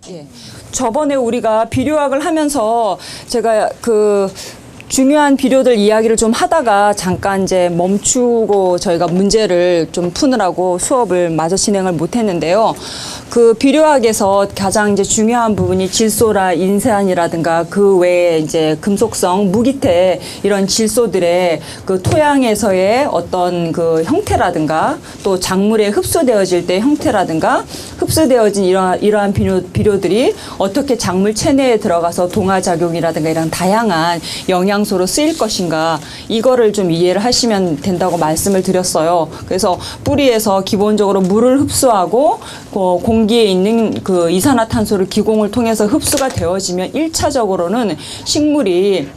예. 저번에 우리가 비료학을 하면서 제가 중요한 비료들 이야기를 좀 하다가 잠깐 이제 멈추고 저희가 문제를 좀 푸느라고 수업을 마저 진행을 못 했는데요. 그 비료학에서 가장 이제 중요한 부분이 질소라 인산이라든가 그 외에 이제 금속성, 무기태 이런 질소들의 그 토양에서의 어떤 그 형태라든가 또 작물에 흡수되어질 때 형태라든가 흡수되어진 이러한 비료들이 어떻게 작물 체내에 들어가서 동화작용이라든가 이런 다양한 영양소로 쓰일 것인가 이거를 좀 이해를 하시면 된다고 말씀을 드렸어요. 그래서 뿌리에서 기본적으로 물을 흡수하고 공기에 있는 그 이산화탄소를 기공을 통해서 흡수가 되어지면 1차적으로는 식물이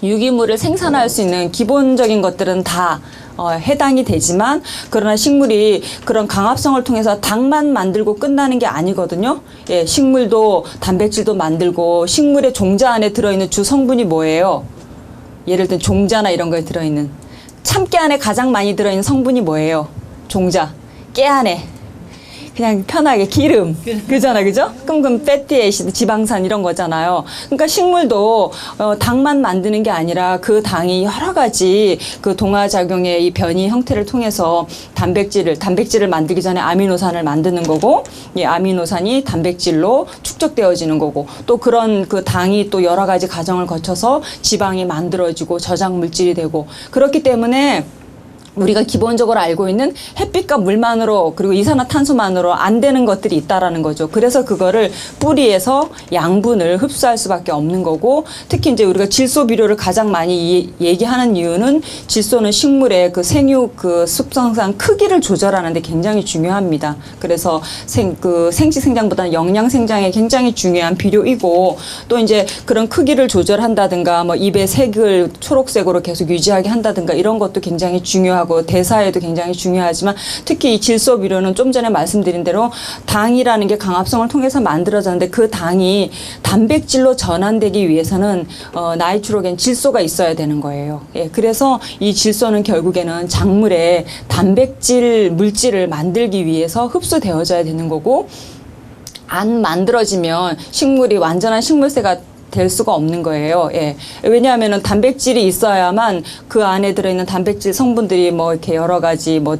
유기물을 생산할 수 있는 기본적인 것들은 다 해당이 되지만 그러나 식물이 그런 강합성을 통해서 당만 만들고 끝나는 게 아니거든요. 예, 식물도 단백질도 만들고 식물의 종자 안에 들어있는 주 성분이 뭐예요? 예를 들면 종자나 이런 거에 들어있는 참깨 안에 가장 많이 들어있는 성분이 뭐예요? 종자, 깨 안에 그냥 편하게 기름, 그잖아, 그죠? 끔끔 패티 애시드, 지방산 이런 거잖아요. 그러니까 식물도 당만 만드는 게 아니라 그 당이 여러 가지 그 동화작용의 이 변이 형태를 통해서 단백질을 만들기 전에 아미노산을 만드는 거고, 이 아미노산이 단백질로 축적되어지는 거고, 또 그런 그 당이 또 여러 가지 과정을 거쳐서 지방이 만들어지고 저장 물질이 되고, 그렇기 때문에 우리가 기본적으로 알고 있는 햇빛과 물만으로 그리고 이산화탄소만으로 안 되는 것들이 있다라는 거죠. 그래서 그거를 뿌리에서 양분을 흡수할 수밖에 없는 거고, 특히 이제 우리가 질소 비료를 가장 많이 얘기하는 이유는 질소는 식물의 그 생육 그 습성상 크기를 조절하는데 굉장히 중요합니다. 그래서 생식 생장보다는 영양 생장에 굉장히 중요한 비료이고, 또 이제 그런 크기를 조절한다든가 뭐 잎의 색을 초록색으로 계속 유지하게 한다든가 이런 것도 굉장히 중요하고 대사에도 굉장히 중요하지만 특히 이 질소 비료는 좀 전에 말씀드린 대로 당이라는 게 강합성을 통해서 만들어졌는데 그 당이 단백질로 전환되기 위해서는 나이트로겐 질소가 있어야 되는 거예요. 예, 그래서 이 질소는 결국에는 작물의 단백질 물질을 만들기 위해서 흡수되어져야 되는 거고, 안 만들어지면 식물이 완전한 식물세가 될 수가 없는 거예요. 예. 왜냐하면은 단백질이 있어야만 그 안에 들어있는 단백질 성분들이 뭐 이렇게 여러 가지 뭐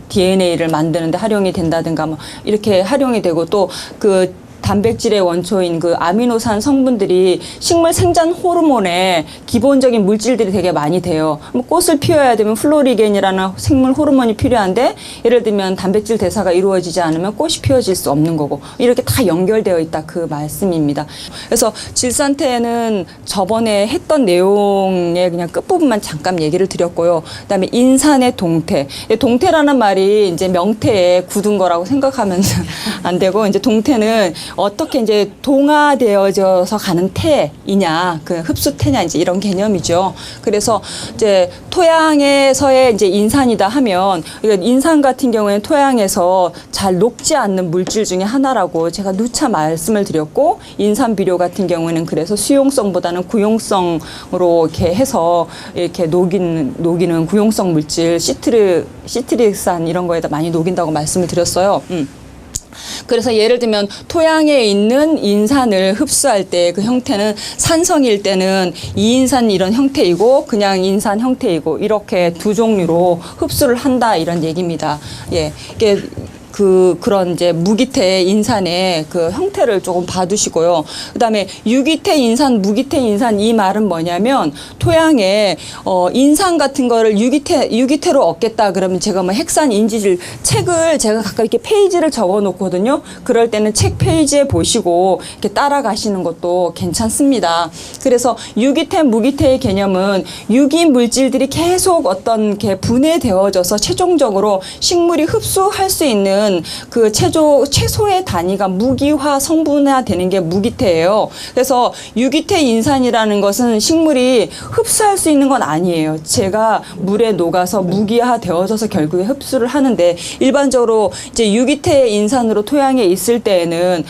DNA를 만드는데 활용이 된다든가 뭐 이렇게 활용이 되고, 또 그 단백질의 원초인 그 아미노산 성분들이 식물 생장 호르몬에 기본적인 물질들이 되게 많이 돼요. 뭐 꽃을 피워야 되면 플로리겐이라는 생물 호르몬이 필요한데, 예를 들면 단백질 대사가 이루어지지 않으면 꽃이 피워질 수 없는 거고, 이렇게 다 연결되어 있다 그 말씀입니다. 그래서 질산태는 저번에 했던 내용의 그냥 끝부분만 잠깐 얘기를 드렸고요. 그다음에 인산의 동태. 동태라는 말이 이제 명태에 굳은 거라고 생각하면 안 되고, 이제 동태는 어떻게 이제 동화되어져서 가는 태이냐, 그 흡수태냐, 이제 이런 개념이죠. 그래서 이제 토양에서의 이제 인산이다 하면, 인산 같은 경우에는 토양에서 잘 녹지 않는 물질 중에 하나라고 제가 누차 말씀을 드렸고, 인산 비료 같은 경우에는 그래서 수용성보다는 구용성으로 이렇게 해서 이렇게 녹이는 구용성 물질, 시트릭산 이런 거에다 많이 녹인다고 말씀을 드렸어요. 그래서 예를 들면 토양에 있는 인산을 흡수할 때 그 형태는 산성일 때는 이인산 이런 형태이고 그냥 인산 형태이고 이렇게 두 종류로 흡수를 한다 이런 얘기입니다. 예. 이게 그런 이제 무기태 인산의 그 형태를 조금 봐두시고요. 그다음에 유기태 인산, 무기태 인산, 이 말은 뭐냐면 토양에 인산 같은 거를 유기태로 얻겠다 그러면 제가 뭐 핵산 인지질 책을 제가 가끔 이렇게 페이지를 적어 놓거든요. 그럴 때는 책 페이지에 보시고 이렇게 따라가시는 것도 괜찮습니다. 그래서 유기태, 무기태의 개념은 유기 물질들이 계속 어떤 게 분해되어져서 최종적으로 식물이 흡수할 수 있는 그 최소의 단위가 무기화 성분화 되는 게 무기태예요. 그래서 유기태 인산이라는 것은 식물이 흡수할 수 있는 건 아니에요. 제가 물에 녹아서 무기화 되어져서 결국에 흡수를 하는데, 일반적으로 이제 유기태 인산으로 토양에 있을 때에는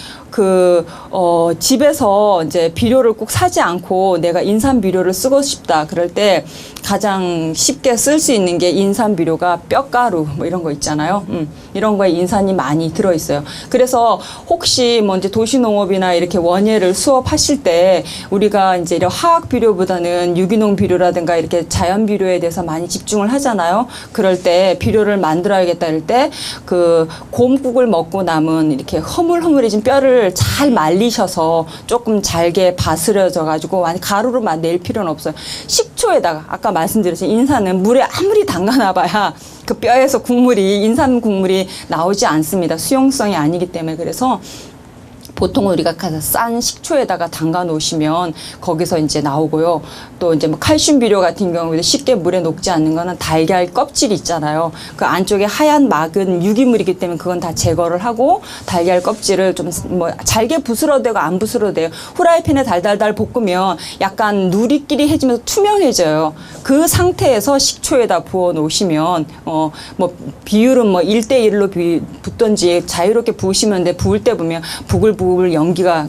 집에서 이제 비료를 꼭 사지 않고 내가 인삼 비료를 쓰고 싶다. 그럴 때 가장 쉽게 쓸 수 있는 게 인삼 비료가 뼈가루 뭐 이런 거 있잖아요. 이런 거에 인산이 많이 들어있어요. 그래서 혹시 뭐 이제 도시농업이나 이렇게 원예를 수업하실 때 우리가 이제 이런 화학 비료보다는 유기농 비료라든가 이렇게 자연 비료에 대해서 많이 집중을 하잖아요. 그럴 때 비료를 만들어야겠다 할 때 그 곰국을 먹고 남은 이렇게 허물허물해진 뼈를 잘 말리셔서 조금 잘게 바스려져 가지고 가루로 낼 필요는 없어요. 식초에다가 아까 말씀드렸죠. 인삼은 물에 아무리 담가놔봐야 그 뼈에서 인삼 국물이 나오지 않습니다. 수용성이 아니기 때문에. 그래서 보통 우리가 가서 싼 식초에다가 담가 놓으시면 거기서 이제 나오고요. 또 이제 뭐 칼슘 비료 같은 경우에도 쉽게 물에 녹지 않는 거는 달걀 껍질이 있잖아요. 그 안쪽에 하얀 막은 유기물이기 때문에 그건 다 제거를 하고 달걀 껍질을 좀 뭐 잘게 부스러도 되고 안 부스러도 돼요. 후라이팬에 달달달 볶으면 약간 누리끼리 해지면서 투명해져요. 그 상태에서 식초에다 부어 놓으시면 뭐 비율은 뭐 1대1로 붓던지 자유롭게 부으시면 돼. 부을 때 보면 부글부글 연기가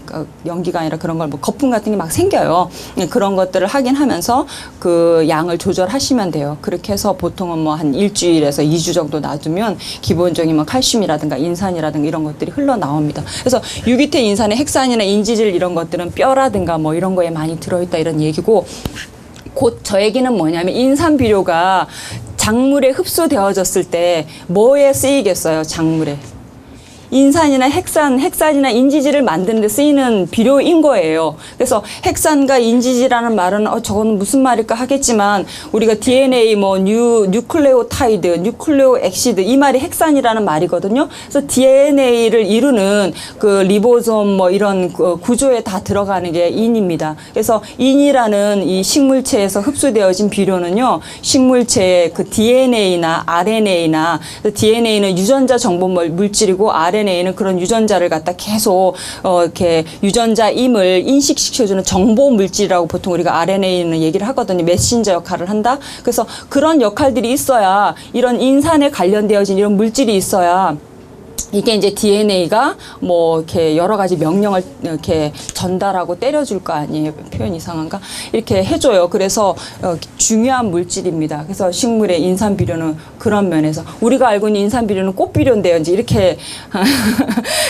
아니라 그런 걸 뭐 거품 같은 게 막 생겨요. 그런 것들을 확인하면서 그 양을 조절하시면 돼요. 그렇게 해서 보통은 뭐 한 일주일에서 2주 정도 놔두면 기본적인 뭐 칼슘이라든가 인산이라든가 이런 것들이 흘러나옵니다. 그래서 유기태 인산의 핵산이나 인지질 이런 것들은 뼈라든가 뭐 이런 거에 많이 들어있다 이런 얘기고, 곧 저 얘기는 뭐냐면 인삼 비료가 작물에 흡수되어졌을 때 뭐에 쓰이겠어요? 작물에. 인산이나 핵산이나 인지질을 만드는 데 쓰이는 비료인 거예요. 그래서 핵산과 인지질이라는 말은 저건 무슨 말일까 하겠지만 우리가 DNA 뭐 뉴클레오타이드, 뉴클레오 엑시드 이 말이 핵산이라는 말이거든요. 그래서 DNA를 이루는 그 리보솜 뭐 이런 구조에 다 들어가는 게 인입니다. 그래서 인이라는 이 식물체에서 흡수되어진 비료는요. 식물체의 그 DNA나 RNA나 DNA는 유전자 정보 물질이고 RNA는 그런 유전자를 갖다 계속 이렇게 유전자임을 인식시켜주는 정보 물질이라고 보통 우리가 RNA는 얘기를 하거든요. 메신저 역할을 한다. 그래서 그런 역할들이 있어야, 이런 인산에 관련되어진 이런 물질이 있어야 이게 이제 DNA가 뭐 이렇게 여러 가지 명령을 이렇게 전달하고 때려줄 거 아니에요. 표현 이상한가? 이렇게 해줘요. 그래서 중요한 물질입니다. 그래서 식물의 인삼 비료는 그런 면에서 우리가 알고 있는 인삼 비료는 꽃 비료인데요. 이제 이렇게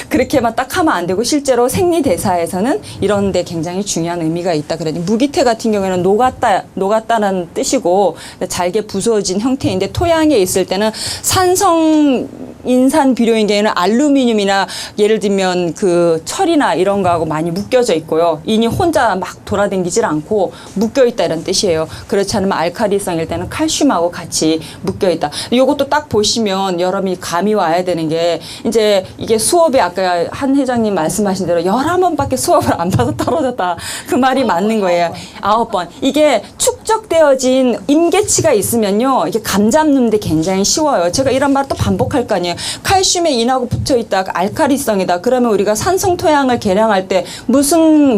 그렇게만 딱 하면 안 되고 실제로 생리대사에서는 이런 데 굉장히 중요한 의미가 있다. 그러니 무기태 같은 경우에는 녹았다는 뜻이고 잘게 부서진 형태인데 토양에 있을 때는 산성 인산 비료인 경우에는 알루미늄이나 예를 들면 그 철이나 이런 거하고 많이 묶여져 있고요. 인이 혼자 막 돌아다니질 않고 묶여 있다 이런 뜻이에요. 그렇지 않으면 알칼리성일 때는 칼슘하고 같이 묶여 있다. 이것도 딱 보시면 여러분이 감이 와야 되는 게, 이제 이게 수업에 아까 한 회장님 말씀하신 대로 11번밖에 수업을 안 봐서 떨어졌다. 그 말이 맞는 거예요. 9번. 이게 축적되어진 임계치가 있으면요. 이게 감 잡는데 굉장히 쉬워요. 제가 이런 말 또 반복할 거 아니에요. 칼슘에 인하고 붙어 있다. 알칼리성이다. 그러면 우리가 산성 토양을 계량할 때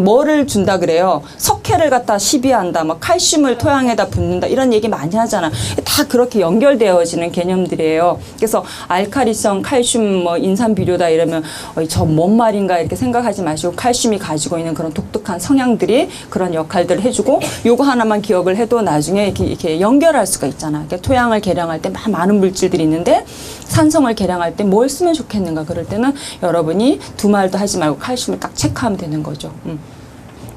뭐를 준다 그래요? 석회를 갖다 시비한다. 뭐 칼슘을 토양에다 붓는다. 이런 얘기 많이 하잖아. 다 그렇게 연결되어지는 개념들이에요. 그래서 알칼리성, 칼슘, 뭐 인산 비료다 이러면 저 뭔 말인가 이렇게 생각하지 마시고, 칼슘이 가지고 있는 그런 독특한 성향들이 그런 역할들을 해주고, 요거 하나만 기억을 해도 나중에 이렇게 연결할 수가 있잖아. 토양을 계량할 때 많은 물질들이 있는데 산성을 계량할 때 뭘 쓰면 좋겠는가, 그럴 때는 여러분이 두말도 하지 말고 칼슘을 딱 체크하면 되는 거죠.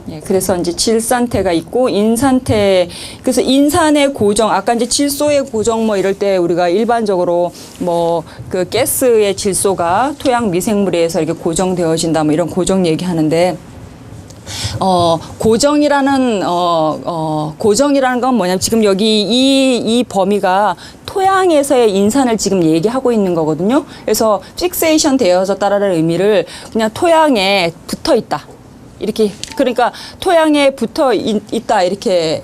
예, 그래서 이제 질산태가 있고 인산태. 그래서 인산의 고정, 아까 이제 질소의 고정 뭐 이럴 때 우리가 일반적으로 뭐 그 가스의 질소가 토양 미생물에 의해서 이렇게 고정되어진다 뭐 이런 고정 얘기하는데, 고정이라는 건 뭐냐면 지금 여기 이 범위가 토양에서의 인산을 지금 얘기하고 있는 거거든요. 그래서 픽세이션 되어졌다라는 의미를 그냥 토양에 붙어 있다. 이렇게, 그러니까 토양에 붙어 있다 이렇게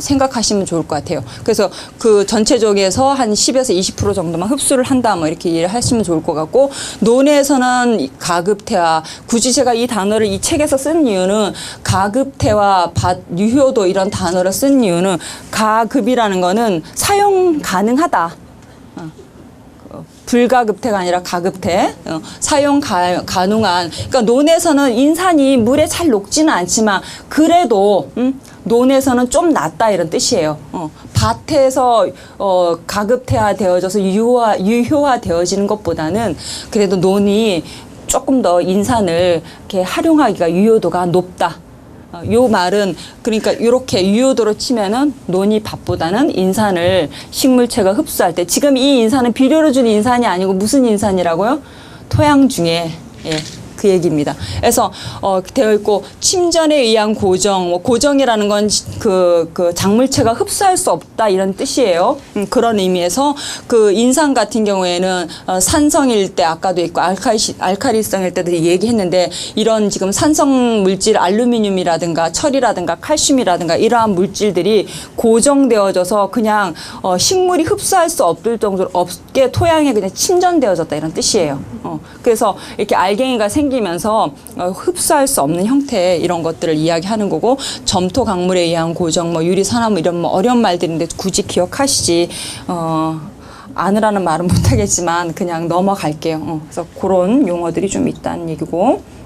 생각하시면 좋을 것 같아요. 그래서 그 전체적에서 한 10에서 20% 정도만 흡수를 한다 뭐 이렇게 이해를 하시면 좋을 것 같고, 논에서는 가급태와, 굳이 제가 이 단어를 이 책에서 쓴 이유는 가급태와 유효도 이런 단어를 쓴 이유는 가급이라는 거는 사용 가능하다. 불가급태가 아니라 가급태, 사용 가능한. 그러니까 논에서는 인산이 물에 잘 녹지는 않지만 그래도 논에서는 좀 낫다 이런 뜻이에요. 밭에서 가급태화 되어져서 유효화 되어지는 것보다는 그래도 논이 조금 더 인산을 이렇게 활용하기가 유효도가 높다. 요 말은 그러니까 이렇게 유효도로 치면은 논이 밭보다는 인산을 식물체가 흡수할 때 지금 이 인산은 비료로 준 인산이 아니고 무슨 인산이라고요? 토양 중에 그 얘기입니다. 그래서 되어 있고 침전에 의한 고정, 고정이라는 건 그 작물체가 흡수할 수 없다 이런 뜻이에요. 그런 의미에서 그 인산 같은 경우에는 산성일 때 아까도 있고 알칼리성일 때도 얘기했는데 이런 지금 산성 물질 알루미늄이라든가 철이라든가 칼슘이라든가 이러한 물질들이 고정되어져서 그냥 식물이 흡수할 수 없을 정도로 없게 토양에 그냥 침전되어졌다 이런 뜻이에요. 그래서 이렇게 알갱이가 생기면서 흡수할 수 없는 형태 이런 것들을 이야기하는 거고 점토 강물에 의한 고정, 뭐 유리산화물 이런 뭐 어려운 말들인데 굳이 기억하시지 아느라는 말은 못하겠지만 그냥 넘어갈게요. 그래서 그런 용어들이 좀 있다는 얘기고.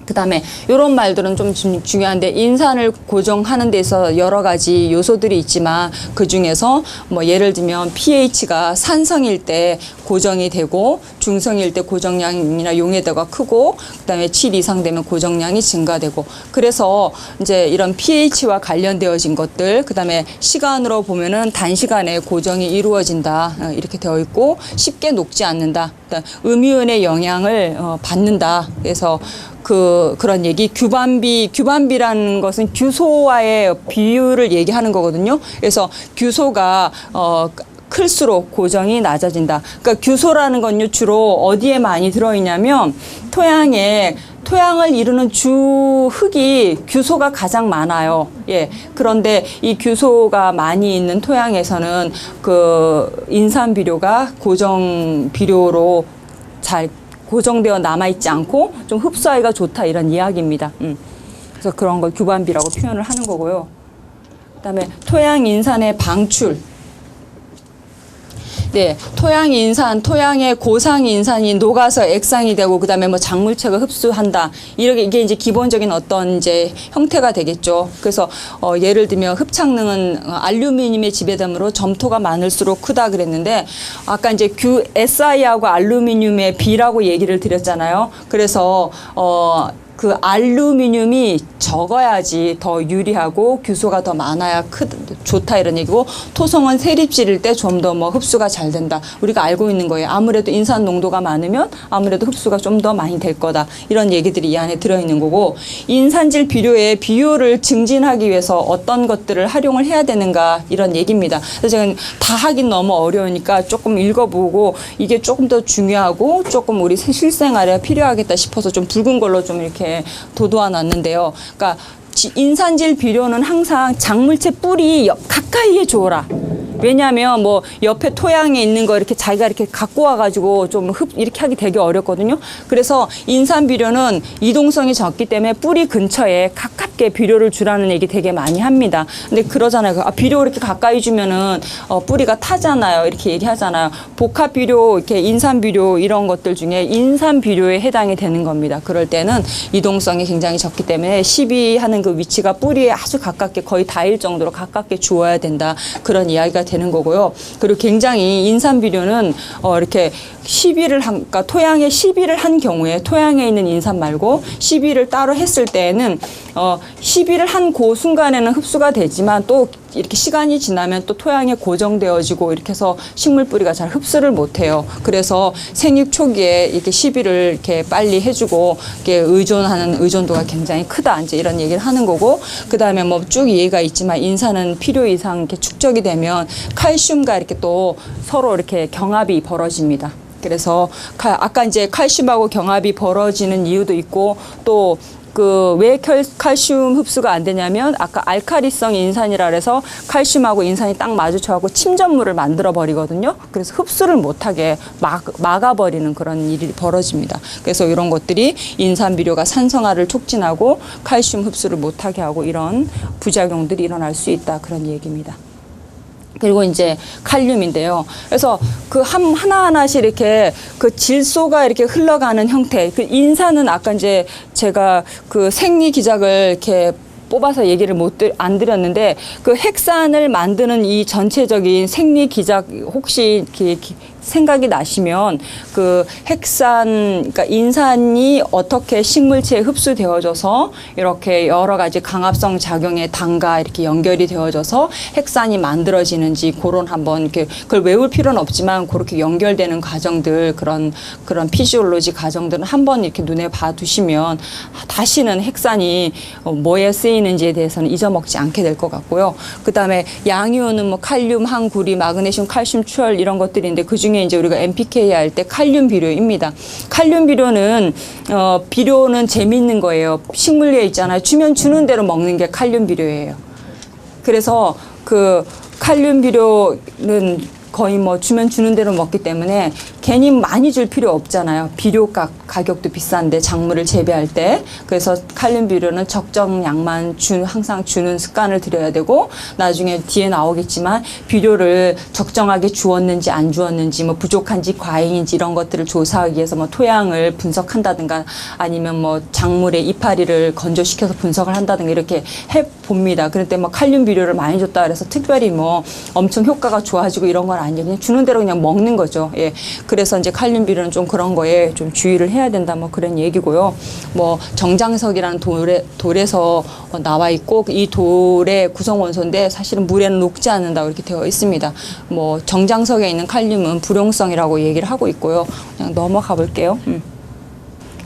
그다음에 이런 말들은 좀 중요한데 인산을 고정하는 데 있어 여러 가지 요소들이 있지만 그중에서 뭐 예를 들면 pH가 산성일 때 고정이 되고 중성일 때 고정량이나 용해도가 크고 그다음에 7 이상 되면 고정량이 증가되고 그래서 이제 이런 pH와 관련되어진 것들 그다음에 시간으로 보면은 단시간에 고정이 이루어진다 이렇게 되어 있고 쉽게 녹지 않는다. 음이온의 영향을 받는다. 그래서 그런 얘기 규반비라는 것은 규소와의 비율을 얘기하는 거거든요. 그래서 규소가 클수록 고정이 낮아진다. 그러니까 규소라는 건요 주로 어디에 많이 들어있냐면 토양을 이루는 주 흙이 규소가 가장 많아요. 그런데 이 규소가 많이 있는 토양에서는 그 인산 비료가 고정 비료로 잘 고정되어 남아있지 않고 좀 흡수하기가 좋다 이런 이야기입니다. 그래서 그런 걸 규반비라고 표현을 하는 거고요. 그다음에 토양 인산의 방출. 토양 인산, 토양의 고상 인산이 녹아서 액상이 되고 그다음에 뭐 작물체가 흡수한다. 이게 이제 기본적인 어떤 이제 형태가 되겠죠. 그래서 예를 들면 흡착능은 알루미늄의 지배됨으로 점토가 많을수록 크다 그랬는데 아까 이제 Si하고 알루미늄의 비라고 얘기를 드렸잖아요. 그래서 그 알루미늄이 적어야지 더 유리하고 규소가 더 많아야 좋다 이런 얘기고 토성은 세립질일 때 좀 더 뭐 흡수가 잘 된다. 우리가 알고 있는 거예요. 아무래도 인산 농도가 많으면 아무래도 흡수가 좀 더 많이 될 거다. 이런 얘기들이 이 안에 들어있는 거고 인산질 비료의 비율을 증진하기 위해서 어떤 것들을 활용을 해야 되는가 이런 얘기입니다. 그래서 제가 다 하긴 너무 어려우니까 조금 읽어보고 이게 조금 더 중요하고 조금 우리 실생활에 필요하겠다 싶어서 좀 붉은 걸로 좀 이렇게 도도화 놨는데요. 그러니까 인산질 비료는 항상 작물체 뿌리 가까이에 줘라. 왜냐하면 뭐 옆에 토양에 있는 거 이렇게 자기가 이렇게 갖고 와가지고 좀 이렇게 하기 되게 어렵거든요. 그래서 인산 비료는 이동성이 적기 때문에 뿌리 근처에 가깝게 비료를 주라는 얘기 되게 많이 합니다. 근데 그러잖아요. 비료 이렇게 가까이 주면은 뿌리가 타잖아요. 이렇게 얘기하잖아요. 복합 비료, 이렇게 인산 비료 이런 것들 중에 인산 비료에 해당이 되는 겁니다. 그럴 때는 이동성이 굉장히 적기 때문에 시비하는 그 위치가 뿌리에 아주 가깝게 거의 닿을 정도로 가깝게 주어야 된다. 그런 이야기가 되는 거고요. 그리고 굉장히 인산 비료는 이렇게 그러니까 토양에 시비를 한 경우에 토양에 있는 인산 말고 시비를 따로 했을 때에는 시비를 한 그 순간에는 흡수가 되지만 또 이렇게 시간이 지나면 또 토양에 고정되어지고 이렇게 해서 식물 뿌리가 잘 흡수를 못해요. 그래서 생육 초기에 이렇게 시비를 이렇게 빨리 해주고 이렇게 의존하는 의존도가 굉장히 크다. 이제 이런 얘기를 하는 거고 그 다음에 뭐 쭉 이해가 있지만 인산은 필요 이상 이렇게 축적이 되면 칼슘과 이렇게 또 서로 이렇게 경합이 벌어집니다. 그래서 아까 이제 칼슘하고 경합이 벌어지는 이유도 있고 또 왜 칼슘 흡수가 안 되냐면 아까 알카리성 인산이라 그래서 칼슘하고 인산이 딱 마주쳐갖고 침전물을 만들어 버리거든요. 그래서 흡수를 못하게 막아버리는 그런 일이 벌어집니다. 그래서 이런 것들이 인산 비료가 산성화를 촉진하고 칼슘 흡수를 못하게 하고 이런 부작용들이 일어날 수 있다. 그런 얘기입니다. 그리고 이제 칼륨인데요. 그래서 그 하나하나씩 이렇게 그 질소가 이렇게 흘러가는 형태. 그 인산은 아까 이제 제가 그 생리 기작을 이렇게 뽑아서 얘기를 안 드렸는데, 그 핵산을 만드는 이 전체적인 생리 기작 혹시 생각이 나시면, 그 핵산, 그러니까 인산이 어떻게 식물체에 흡수되어져서 이렇게 여러 가지 강합성 작용의 당과 이렇게 연결이 되어져서 핵산이 만들어지는지, 그런 한번 이렇게 그걸 외울 필요는 없지만 그렇게 연결되는 과정들, 그런 피지올로지 과정들은 한번 이렇게 눈에 봐두시면 다시는 핵산이 뭐에 쓰이는지에 대해서는 잊어먹지 않게 될 것 같고요. 그 다음에 양이온은 뭐 칼륨, 항구리, 마그네슘, 칼슘, 추열 이런 것들인데, 그 중에 이제 우리가 NPK 할 때 칼륨 비료입니다. 칼륨 비료는 비료는 재미있는 거예요. 식물위에 있잖아요. 주면 주는 대로 먹는 게 칼륨 비료예요. 그래서 그 칼륨 비료는 거의 뭐 주면 주는 대로 먹기 때문에 괜히 많이 줄 필요 없잖아요. 비료 가격도 비싼데, 작물을 재배할 때. 그래서 칼륨 비료는 적정량만 항상 주는 습관을 들여야 되고, 나중에 뒤에 나오겠지만 비료를 적정하게 주었는지 안 주었는지, 뭐 부족한지 과잉인지 이런 것들을 조사하기 위해서 뭐 토양을 분석한다든가, 아니면 뭐 작물의 이파리를 건조시켜서 분석을 한다든가 이렇게 해 봅니다. 그런데 뭐 칼륨 비료를 많이 줬다 그래서 특별히 뭐 엄청 효과가 좋아지고 이런 건 아니에요. 그냥 주는 대로 그냥 먹는 거죠. 예. 그래서 이제 칼륨 비료는 좀 그런 거에 좀 주의를 해야 된다, 뭐 그런 얘기고요. 뭐 정장석이라는 돌에서 나와 있고, 이 돌의 구성 원소인데 사실은 물에는 녹지 않는다고 이렇게 되어 있습니다. 뭐 정장석에 있는 칼륨은 불용성이라고 얘기를 하고 있고요. 그냥 넘어가 볼게요.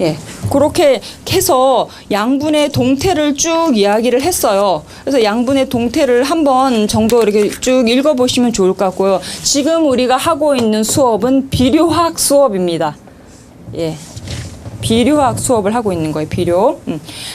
예, 그렇게 해서 양분의 동태를 쭉 이야기를 했어요. 그래서 양분의 동태를 한번 정도 이렇게 쭉 읽어보시면 좋을 것 같고요. 지금 우리가 하고 있는 수업은 비료학 수업입니다. 예. 비료학 수업을 하고 있는 거예요. 비료.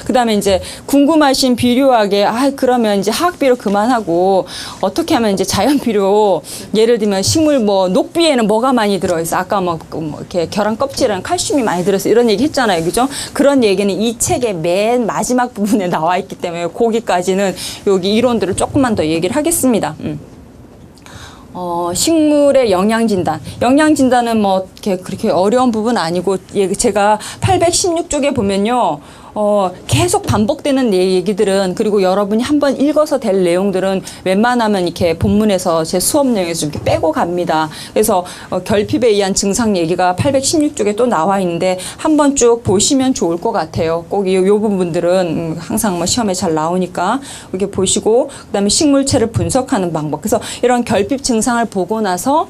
그 다음에 이제 궁금하신 비료학에, 그러면 이제 화학 비료 그만하고 어떻게 하면 이제 자연 비료, 예를 들면 식물 뭐 녹비에는 뭐가 많이 들어있어. 아까 뭐 이렇게 계란 껍질에는 칼슘이 많이 들어있어. 이런 얘기 했잖아요. 그죠? 그런 얘기는 이 책의 맨 마지막 부분에 나와 있기 때문에 거기까지는 여기 이론들을 조금만 더 얘기를 하겠습니다. 식물의 영양진단. 영양진단은 뭐, 그렇게 어려운 부분 아니고, 제가 816쪽에 보면요. 계속 반복되는 얘기들은, 그리고 여러분이 한번 읽어서 될 내용들은 웬만하면 이렇게 본문에서 제 수업 내용에서 이렇게 빼고 갑니다. 그래서 결핍에 의한 증상 얘기가 816쪽에 또 나와 있는데 한번 쭉 보시면 좋을 것 같아요. 꼭 이 부분들은 항상 뭐 시험에 잘 나오니까 이렇게 보시고, 그다음에 식물체를 분석하는 방법. 그래서 이런 결핍 증상을 보고 나서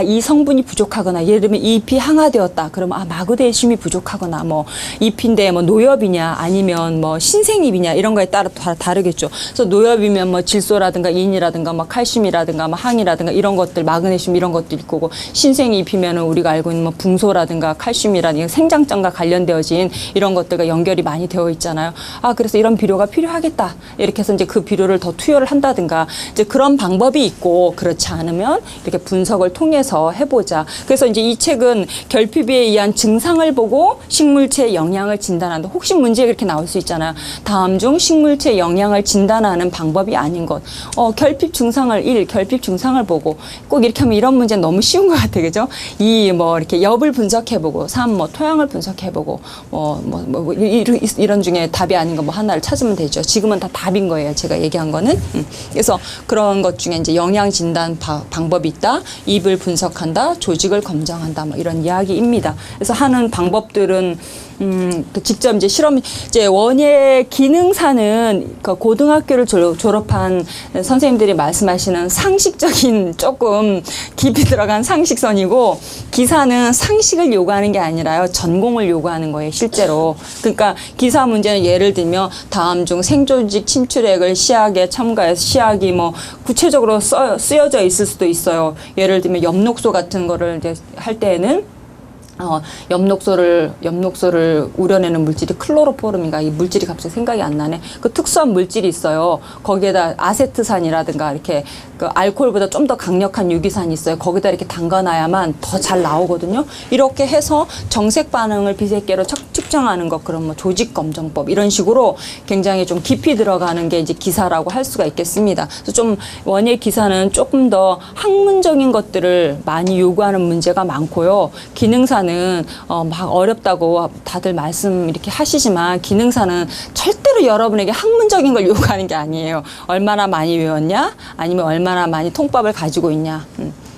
이 성분이 부족하거나, 예를 들면 잎이 항화되었다. 그러면 마그네슘이 부족하거나, 뭐 잎인데 뭐 노엽이냐, 아니면 뭐 신생잎이냐, 이런 거에 따라 다르겠죠. 그래서 노엽이면 뭐 질소라든가 인이라든가 뭐 칼슘이라든가 뭐 항이라든가 이런 것들, 마그네슘 이런 것들 있고, 신생잎이면은 우리가 알고 있는 뭐 붕소라든가 칼슘이라든가 생장점과 관련되어진 이런 것들과 연결이 많이 되어 있잖아요. 그래서 이런 비료가 필요하겠다. 이렇게 해서 이제 그 비료를 더 투여를 한다든가, 이제 그런 방법이 있고, 그렇지 않으면 이렇게 분석을 통해서 해보자. 그래서 이제 이 책은 결핍에 의한 증상을 보고 식물체 영양을 진단한다. 혹시 문제가 그렇게 나올 수 있잖아요. 다음 중 식물체 영양을 진단하는 방법이 아닌 것. 결핍 증상을 보고, 꼭 이렇게 하면 이런 문제는 너무 쉬운 것 같아요. 그죠? 뭐 이렇게 엽을 분석해보고, 뭐 토양을 분석해보고, 이런 중에 답이 아닌 거 뭐 하나를 찾으면 되죠. 지금은 다 답인 거예요. 제가 얘기한 거는. 그래서 그런 것 중에 이제 영양 진단 방법이 있다. 잎을 분석한다, 조직을 검정한다, 뭐 이런 이야기입니다. 그래서 하는 방법들은 또 직접 이제 이제 원예 기능사는 그 고등학교를 졸업한 선생님들이 말씀하시는 상식적인 조금 깊이 들어간 상식선이고, 기사는 상식을 요구하는 게 아니라요, 전공을 요구하는 거예요, 실제로. 그러니까 기사 문제는 예를 들면 다음 중 생조직 침출액을 시약에 첨가해서, 시약이 뭐 구체적으로 쓰여져 있을 수도 있어요. 예를 들면 엽록소 같은 거를 이제 할 때에는 엽록소를 우려내는 물질이 클로로포름인가, 이 물질이 갑자기 생각이 안 나네. 그 특수한 물질이 있어요. 거기에다 아세트산이라든가 이렇게 그 알코올보다 좀 더 강력한 유기산이 있어요. 거기다 이렇게 담가놔야만 더 잘 나오거든요. 이렇게 해서 정색 반응을 비세계로 측정하는 것, 그런 뭐 조직 검정법 이런 식으로 굉장히 좀 깊이 들어가는 게 이제 기사라고 할 수가 있겠습니다. 그래서 좀 원예 기사는 조금 더 학문적인 것들을 많이 요구하는 문제가 많고요. 기능사는 막 어렵다고 다들 말씀 이렇게 하시지만 기능사는 절대로 여러분에게 학문적인 걸 요구하는 게 아니에요. 얼마나 많이 외웠냐? 아니면 얼마나 많이 통밥을 가지고 있냐?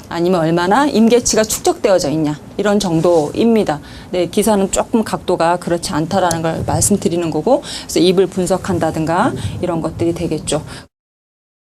아니면 얼마나 임계치가 축적되어져 있냐, 이런 정도입니다. 네, 기사는 조금 각도가 그렇지 않다라는 걸 말씀드리는 거고, 그래서 입을 분석한다든가 이런 것들이 되겠죠.